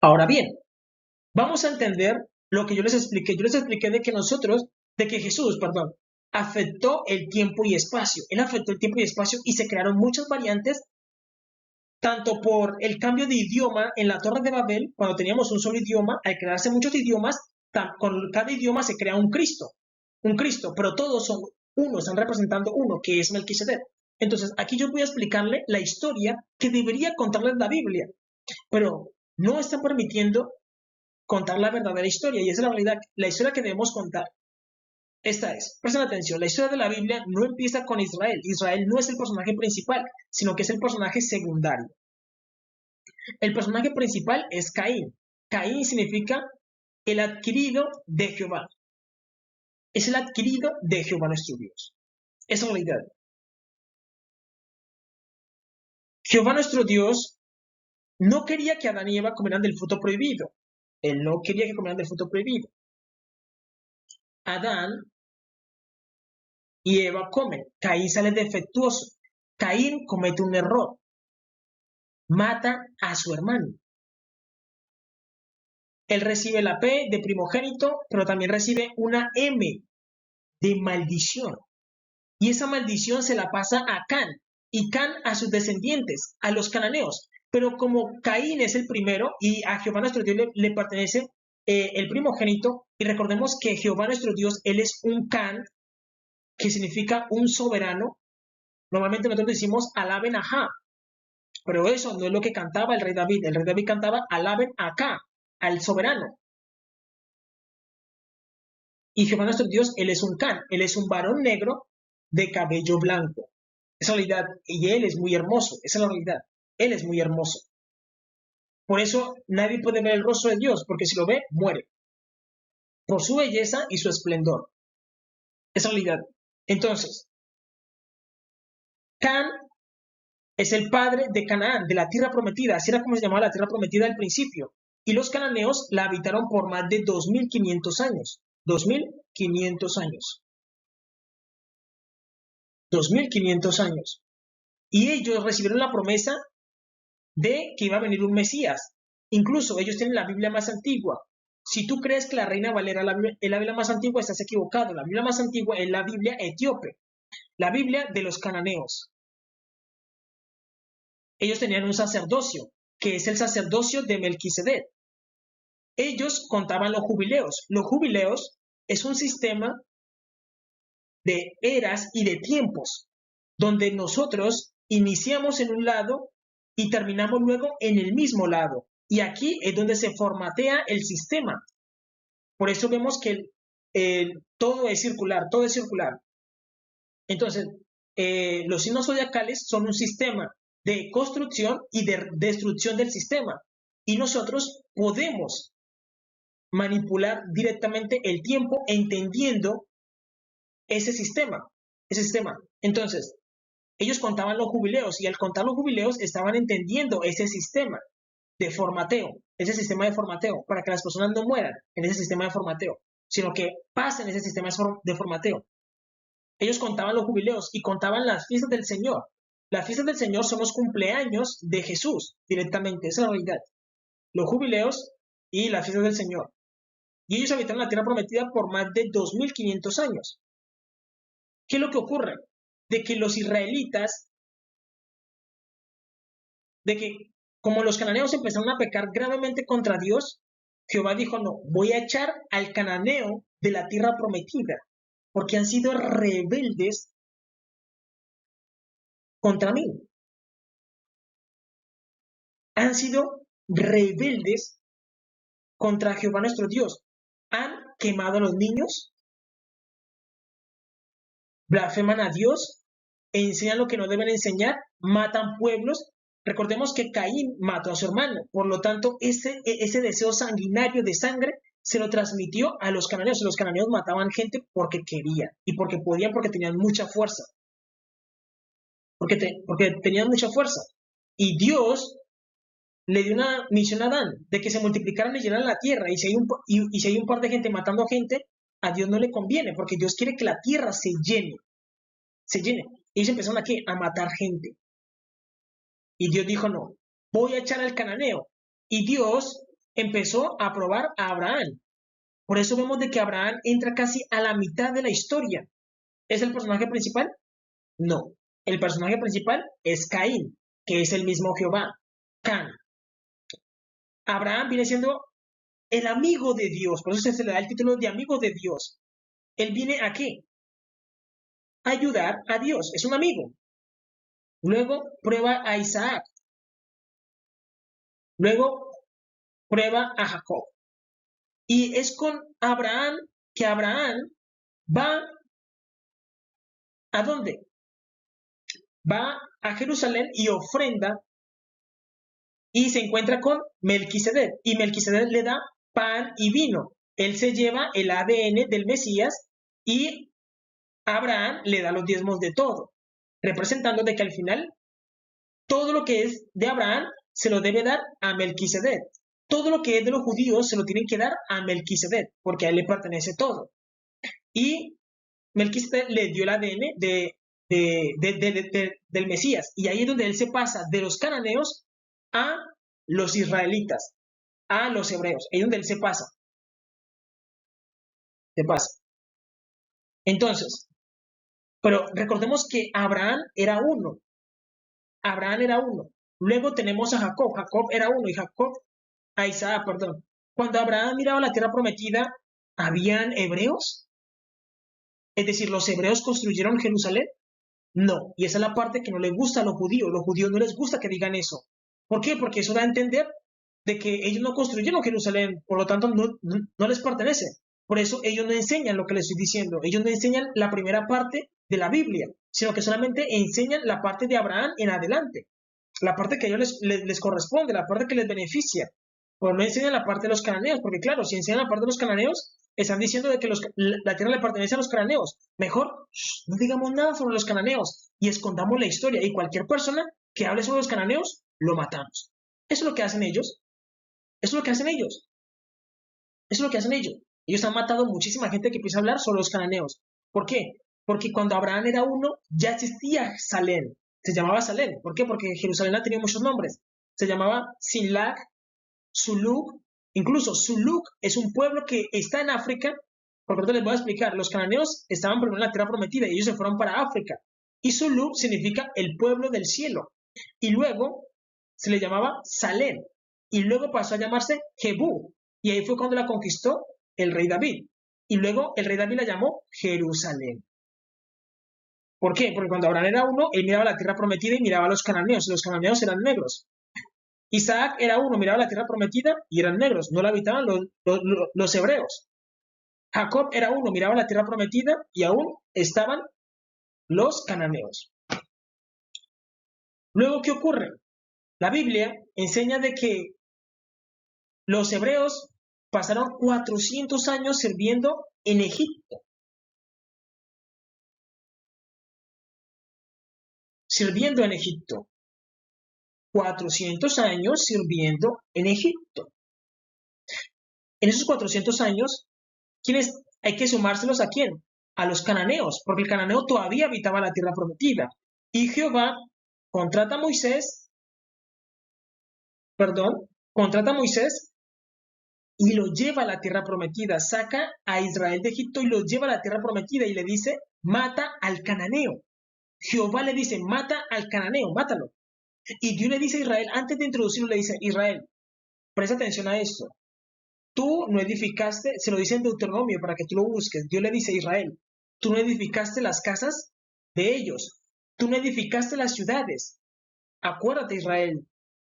Ahora bien, vamos a entender lo que yo les expliqué. Yo les expliqué de que Jesús, perdón, afectó el tiempo y espacio. Él afectó el tiempo y espacio y se crearon muchas variantes, tanto por el cambio de idioma en la Torre de Babel, cuando teníamos un solo idioma, al crearse muchos idiomas, con cada idioma se crea un Cristo, pero todos son uno, están representando uno, que es Melquisedec. Entonces, aquí yo voy a explicarle la historia que debería contarles la Biblia, pero no está permitiendo contar la verdadera historia, y esa es la realidad, la historia que debemos contar. Esta es, presten atención, la historia de la Biblia no empieza con Israel. Israel no es el personaje principal, sino que es el personaje secundario. El personaje principal es Caín. Caín significa el adquirido de Jehová. Es el adquirido de Jehová nuestro Dios. Esa es la realidad. Jehová nuestro Dios no quería que Adán y Eva comieran del fruto prohibido. Él no quería que comieran del fruto prohibido. Adán y Eva comen. Caín sale defectuoso. Caín comete un error. Mata a su hermano. Él recibe la P de primogénito, pero también recibe una M de maldición. Y esa maldición se la pasa a Can, y Can a sus descendientes, a los cananeos. Pero como Caín es el primero y a Jehová nuestro Dios le pertenece el primogénito, y recordemos que Jehová nuestro Dios, él es un Can, que significa un soberano. Normalmente nosotros decimos alaben a Ja, pero eso no es lo que cantaba el rey David. El rey David cantaba alaben a Ka, al soberano. Y Jehová nuestro Dios, él es un Can, él es un varón negro de cabello blanco. Esa es la realidad. Y él es muy hermoso, esa es la realidad. Él es muy hermoso. Por eso nadie puede ver el rostro de Dios, porque si lo ve, muere. Por su belleza y su esplendor. Esa es la realidad. Entonces, Can es el padre de Canaán, de la tierra prometida. Así era como se llamaba la tierra prometida al principio. Y los cananeos la habitaron por más de 2500 años. 2500 años. 2500 años. Y ellos recibieron la promesa de que iba a venir un Mesías. Incluso ellos tienen la Biblia más antigua. Si tú crees que la Reina Valera es la Biblia más antigua, estás equivocado. La Biblia más antigua es la Biblia etíope, la Biblia de los cananeos. Ellos tenían un sacerdocio, que es el sacerdocio de Melquisedec. Ellos contaban los jubileos. Los jubileos es un sistema de eras y de tiempos, donde nosotros iniciamos en un lado y terminamos luego en el mismo lado. Y aquí es donde se formatea el sistema. Por eso vemos que todo es circular, todo es circular. Entonces, los signos zodiacales son un sistema de construcción y de destrucción del sistema. Y nosotros podemos manipular directamente el tiempo entendiendo ese sistema. Ese sistema. Entonces, ellos contaban los jubileos y al contar los jubileos estaban entendiendo ese sistema de formateo, ese sistema de formateo, para que las personas no mueran en ese sistema de formateo, sino que pasen ese sistema de formateo. Ellos contaban los jubileos y contaban las fiestas del Señor. Las fiestas del Señor son los cumpleaños de Jesús directamente, esa es la realidad. Los jubileos y las fiestas del Señor. Y ellos habitaron la tierra prometida por más de 2500 años. ¿Qué es lo que ocurre? De que los israelitas, de que como los cananeos empezaron a pecar gravemente contra Dios, Jehová dijo, no, voy a echar al cananeo de la tierra prometida, porque han sido rebeldes contra mí. Han sido rebeldes contra Jehová nuestro Dios. Han quemado a los niños, blasfeman a Dios, enseñan lo que no deben enseñar, matan pueblos. Recordemos que Caín mató a su hermano, por lo tanto, ese deseo sanguinario de sangre se lo transmitió a los cananeos. Los cananeos mataban gente porque querían y porque podían, porque tenían mucha fuerza. Porque tenían mucha fuerza. Y Dios le dio una misión a Adán de que se multiplicaran y llenaran la tierra. Y si hay un par de gente matando a gente, a Dios no le conviene, porque Dios quiere que la tierra se llene. Se llene. Y ellos empezaron aquí a matar gente. Y Dios dijo, no, voy a echar al cananeo. Y Dios empezó a probar a Abraham. Por eso vemos de que Abraham entra casi a la mitad de la historia. ¿Es el personaje principal? No. El personaje principal es Caín, que es el mismo Jehová, Can. Abraham viene siendo el amigo de Dios, por eso se le da el título de amigo de Dios. Él viene a qué? A ayudar a Dios, es un amigo. Luego prueba a Isaac. Luego prueba a Jacob. Y es con Abraham que Abraham va ¿a dónde? Va a Jerusalén y ofrenda y se encuentra con Melquisedec. Y Melquisedec le da pan y vino. Él se lleva el ADN del Mesías y Abraham le da los diezmos de todo, representando de que al final todo lo que es de Abraham se lo debe dar a Melquisedec. Todo lo que es de los judíos se lo tienen que dar a Melquisedec, porque a él le pertenece todo. Y Melquisedec le dio el ADN del Mesías. Y ahí es donde él se pasa de los cananeos a los israelitas, a los hebreos. Ahí es donde él se pasa. Se pasa. Entonces, pero recordemos que Abraham era uno. Abraham era uno. Luego tenemos a Jacob. Jacob era uno y Jacob a Isaac, perdón. Cuando Abraham miraba la tierra prometida, ¿habían hebreos? Es decir, ¿los hebreos construyeron Jerusalén? No, y esa es la parte que no les gusta a los judíos. Los judíos no les gusta que digan eso. ¿Por qué? Porque eso da a entender de que ellos no construyeron Jerusalén, por lo tanto no les pertenece. Por eso ellos no enseñan lo que les estoy diciendo. Ellos no enseñan la primera parte de la Biblia, sino que solamente enseñan la parte de Abraham en adelante. La parte que a ellos les corresponde, la parte que les beneficia. Pero no enseñan la parte de los cananeos, porque claro, si enseñan la parte de los cananeos, están diciendo de que la tierra le pertenece a los cananeos. Mejor no digamos nada sobre los cananeos y escondamos la historia. Y cualquier persona que hable sobre los cananeos, lo matamos. Eso es lo que hacen ellos. Eso es lo que hacen ellos. Eso es lo que hacen ellos. Ellos han matado muchísima gente que empieza a hablar sobre los cananeos. ¿Por qué? Porque cuando Abraham era uno, ya existía Salem. Se llamaba Salem. ¿Por qué? Porque Jerusalén ha tenido muchos nombres. Se llamaba Sinlac, Suluk. Incluso Suluk es un pueblo que está en África. Por lo tanto les voy a explicar. Los cananeos estaban primero en la tierra prometida y ellos se fueron para África. Y Suluk significa el pueblo del cielo. Y luego se le llamaba Salem. Y luego pasó a llamarse Jebú. Y ahí fue cuando la conquistó el rey David. Y luego el rey David la llamó Jerusalén. ¿Por qué? Porque cuando Abraham era uno, él miraba la tierra prometida y miraba a los cananeos. Y los cananeos eran negros. Isaac era uno, miraba la tierra prometida y eran negros. No la habitaban los hebreos. Jacob era uno, miraba la tierra prometida y aún estaban los cananeos. Luego, ¿qué ocurre? La Biblia enseña de que los hebreos pasaron 400 años sirviendo en Egipto. Sirviendo en Egipto. 400 años sirviendo en Egipto. En esos 400 años, ¿quiénes hay que sumárselos a quién? A los cananeos, porque el cananeo todavía habitaba la tierra prometida. Y Jehová contrata a Moisés y lo lleva a la tierra prometida, saca a Israel de Egipto y lo lleva a la tierra prometida y le dice, mata al cananeo. Jehová le dice, mata al cananeo, mátalo. Y Dios le dice a Israel, antes de introducirlo, le dice, Israel, presta atención a esto. Tú no edificaste, se lo dice en Deuteronomio para que tú lo busques. Dios le dice a Israel, tú no edificaste las casas de ellos, tú no edificaste las ciudades. Acuérdate, Israel,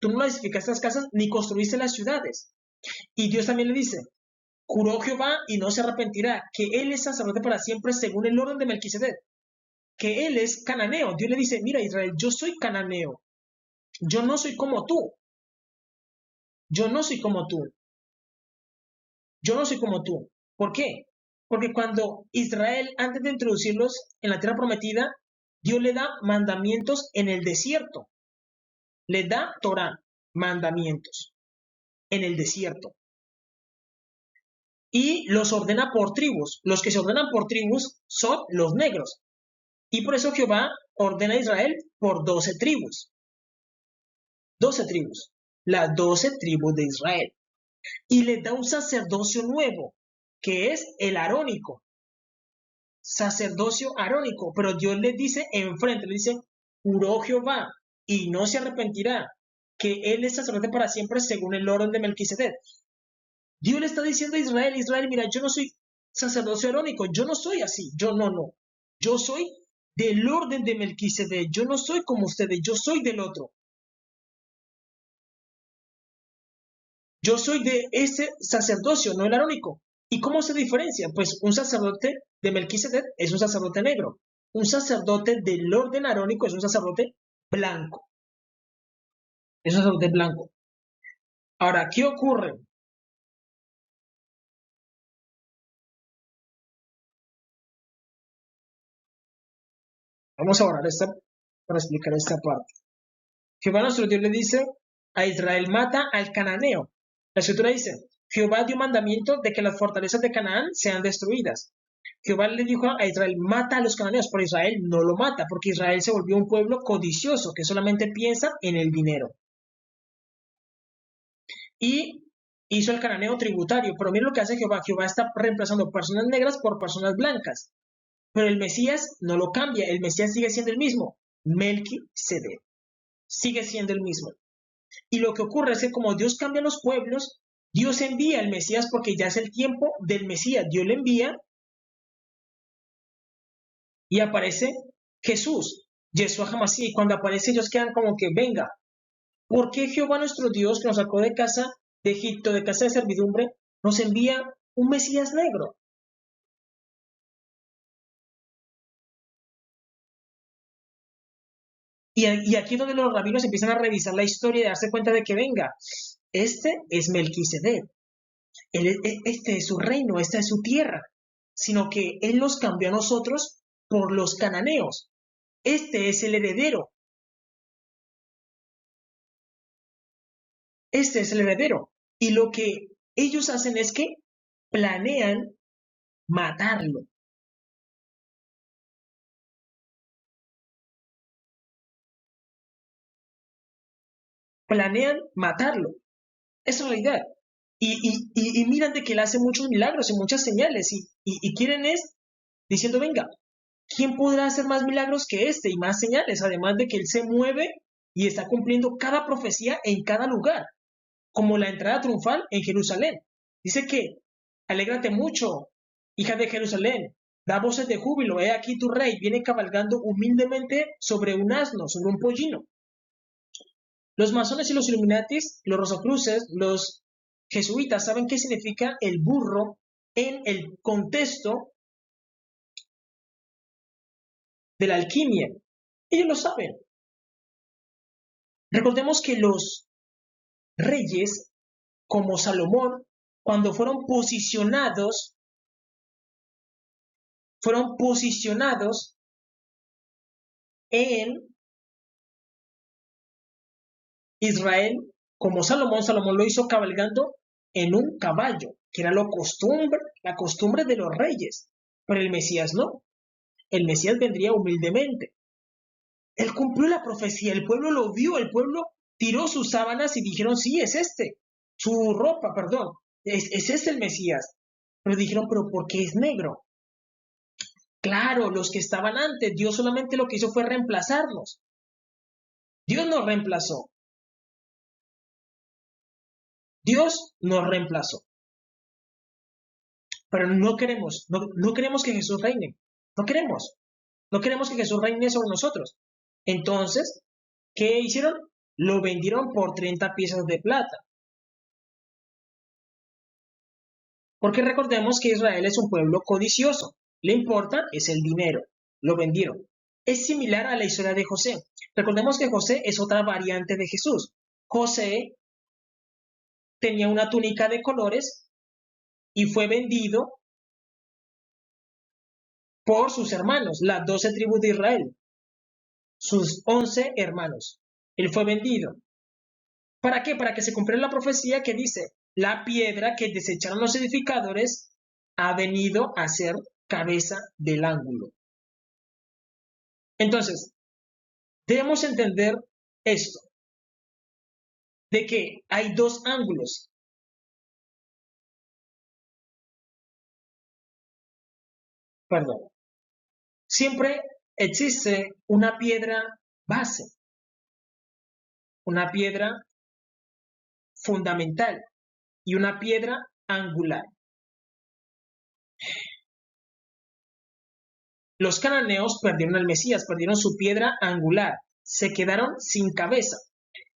tú no edificaste las casas ni construiste las ciudades. Y Dios también le dice, juró Jehová y no se arrepentirá, que él es sacerdote para siempre según el orden de Melquisedec, que él es cananeo. Dios le dice, mira Israel, yo soy cananeo, yo no soy como tú, yo no soy como tú, yo no soy como tú. ¿Por qué? Porque cuando Israel, antes de introducirlos en la tierra prometida, Dios le da mandamientos en el desierto, le da Torah, mandamientos en el desierto. Y los ordena por tribus. Los que se ordenan por tribus son los negros. Y por eso Jehová ordena a Israel por 12 tribus. 12 tribus. Las 12 tribus de Israel. y les da un sacerdocio nuevo, que es el arónico, sacerdocio arónico, pero Dios les dice enfrente, le dice, juró Jehová y no se arrepentirá, que él es sacerdote para siempre según el orden de Melquisedec. Dios le está diciendo a Israel, Israel, mira, yo no soy sacerdocio arónico, yo no soy así, yo no. Yo soy del orden de Melquisedec, yo no soy como ustedes, yo soy del otro. Yo soy de ese sacerdocio, no el arónico. ¿Y cómo se diferencia? Pues un sacerdote de Melquisedec es un sacerdote negro. Un sacerdote del orden arónico es un sacerdote blanco. Es un sacerdote blanco. Ahora, ¿qué ocurre? Vamos a orar para explicar esta parte. Jehová nuestro Dios le dice a Israel, mata al cananeo. La escritura dice, Jehová dio mandamiento de que las fortalezas de Canaán sean destruidas. Jehová le dijo a Israel, mata a los cananeos, pero Israel no lo mata, porque Israel se volvió un pueblo codicioso, que solamente piensa en el dinero. Y hizo el cananeo tributario, pero mira lo que hace Jehová. Jehová está reemplazando personas negras por personas blancas. Pero el Mesías no lo cambia, el Mesías sigue siendo el mismo, Melquisedec, sigue siendo el mismo. Y lo que ocurre es que como Dios cambia los pueblos, Dios envía al Mesías porque ya es el tiempo del Mesías. Dios le envía y aparece Jesús, Yeshua Hamasí. Y cuando aparece ellos quedan como que, venga, ¿por qué Jehová nuestro Dios que nos sacó de casa de Egipto, de casa de servidumbre, nos envía un Mesías negro? Y aquí es donde los rabinos empiezan a revisar la historia y darse cuenta de que, venga, este es Melquisedec, este es su reino, esta es su tierra, sino que él nos cambió a nosotros por los cananeos. Este es el heredero, este es el heredero. Y lo que ellos hacen es que planean matarlo. Planean matarlo. Esa es la realidad. Y miran de que él hace muchos milagros y muchas señales. Y quieren es diciendo, venga, ¿quién podrá hacer más milagros que este y más señales? Además de que él se mueve y está cumpliendo cada profecía en cada lugar, como la entrada triunfal en Jerusalén. Dice que, alégrate mucho, hija de Jerusalén, da voces de júbilo, he aquí tu rey, viene cabalgando humildemente sobre un asno, sobre un pollino. Los masones y los illuminatis, los rosacruces, los jesuitas saben qué significa el burro en el contexto de la alquimia. Ellos lo saben. Recordemos que los reyes, como Salomón, cuando fueron posicionados en Israel, como Salomón, Salomón lo hizo cabalgando en un caballo, que era la costumbre de los reyes, pero el Mesías no, el Mesías vendría humildemente. Él cumplió la profecía, el pueblo lo vio, el pueblo tiró sus sábanas y dijeron, sí, es este, su ropa, perdón, es este el Mesías. Pero dijeron, pero ¿por qué es negro? Claro, los que estaban antes, Dios solamente lo que hizo fue reemplazarnos. Dios nos reemplazó. Dios nos reemplazó. Pero no queremos que Jesús reine. No queremos. No queremos que Jesús reine sobre nosotros. Entonces, ¿qué hicieron? Lo vendieron por 30 piezas de plata. Porque recordemos que Israel es un pueblo codicioso. Le importa es el dinero. Lo vendieron. Es similar a la historia de José. Recordemos que José es otra variante de Jesús. José tenía una túnica de colores y fue vendido por sus hermanos, las 12 tribus de Israel, sus 11 hermanos. Él fue vendido. ¿Para qué? Para que se cumpliera la profecía que dice, la piedra que desecharon los edificadores ha venido a ser cabeza del ángulo. Entonces, debemos entender esto, de que hay dos ángulos. perdón, siempre existe una piedra base, una piedra fundamental y una piedra angular. Los cananeos perdieron al Mesías, perdieron su piedra angular, se quedaron sin cabeza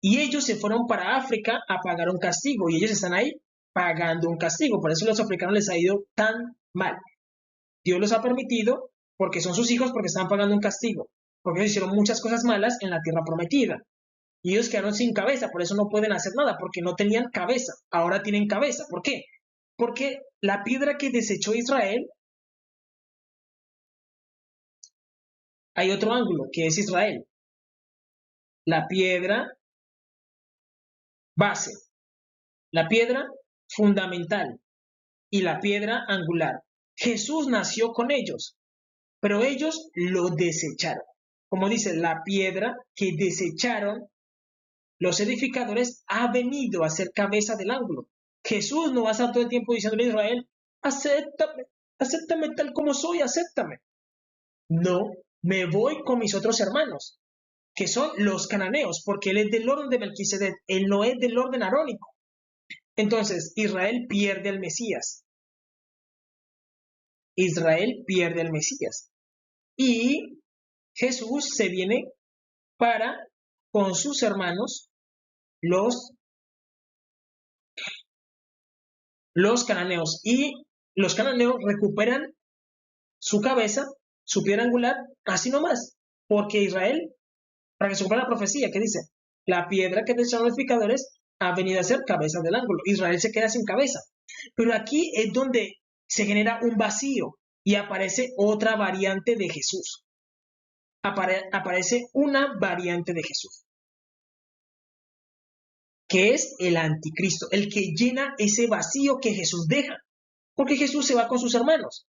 y ellos se fueron para África a pagar un castigo y ellos están ahí pagando un castigo. Por eso a los africanos les ha ido tan mal. Dios los ha permitido porque son sus hijos, porque están pagando un castigo, porque ellos hicieron muchas cosas malas en la tierra prometida. Y ellos quedaron sin cabeza, por eso no pueden hacer nada, porque no tenían cabeza. Ahora tienen cabeza. ¿Por qué? Porque la piedra que desechó Israel, hay otro ángulo, que es Israel. La piedra base, la piedra fundamental y la piedra angular. Jesús nació con ellos, pero ellos lo desecharon. Como dice, la piedra que desecharon los edificadores ha venido a ser cabeza del ángulo. Jesús no va a estar todo el tiempo diciéndole a Israel, acéptame, acéptame tal como soy, acéptame. No, me voy con mis otros hermanos, que son los cananeos, porque él es del orden de Melquisedec, él no es del orden arónico. Entonces, Israel pierde al Mesías. Israel pierde al Mesías. Y Jesús se viene para, con sus hermanos, los cananeos. Y los cananeos recuperan su cabeza, su piedra angular, así nomás. Porque Israel, para que se cumpla la profecía, que dice, la piedra que desecharon los edificadores ha venido a ser cabeza del ángulo. Israel se queda sin cabeza. Pero aquí es donde se genera un vacío y aparece otra variante de Jesús. Aparece una variante de Jesús, que es el anticristo, el que llena ese vacío que Jesús deja, porque Jesús se va con sus hermanos.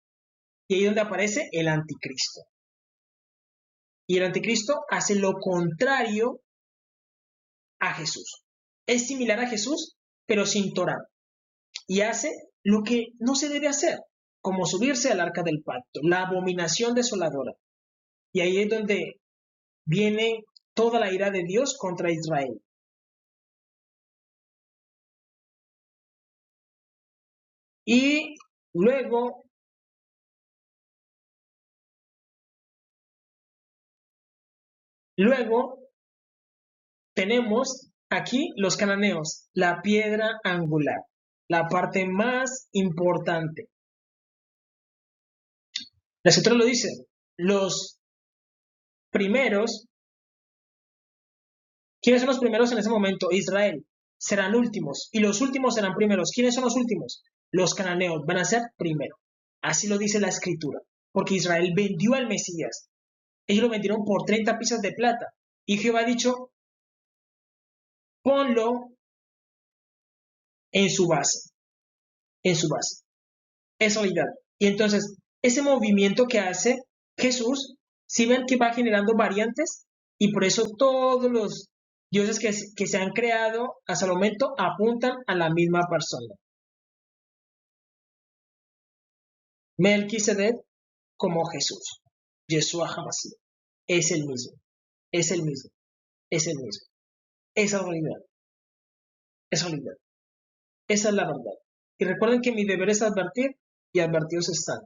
Y ahí es donde aparece el anticristo. Y el anticristo hace lo contrario a Jesús. Es similar a Jesús, pero sin Torah. Y hace lo que no se debe hacer, como subirse al arca del pacto, la abominación desoladora. Y ahí es donde viene toda la ira de Dios contra Israel. Y luego tenemos aquí los cananeos, la piedra angular, la parte más importante. La escritura lo dice, los primeros, ¿quiénes son los primeros en ese momento? Israel, serán últimos, y los últimos serán primeros. ¿Quiénes son los últimos? Los cananeos van a ser primero. Así lo dice la escritura, porque Israel vendió al Mesías. Ellos lo vendieron por 30 piezas de plata. Y Jehová ha dicho, ponlo en su base, en su base. Es realidad. Y entonces, ese movimiento que hace Jesús, si ven que va generando variantes, y por eso todos los dioses que se han creado hasta el momento apuntan a la misma persona. Melquisedec como Jesús. Yeshua HaMashiach. Es el mismo. Es el mismo. Es el mismo. Esa es realidad. Es realidad. Esa es la verdad. Y recuerden que mi deber es advertir y advertidos están.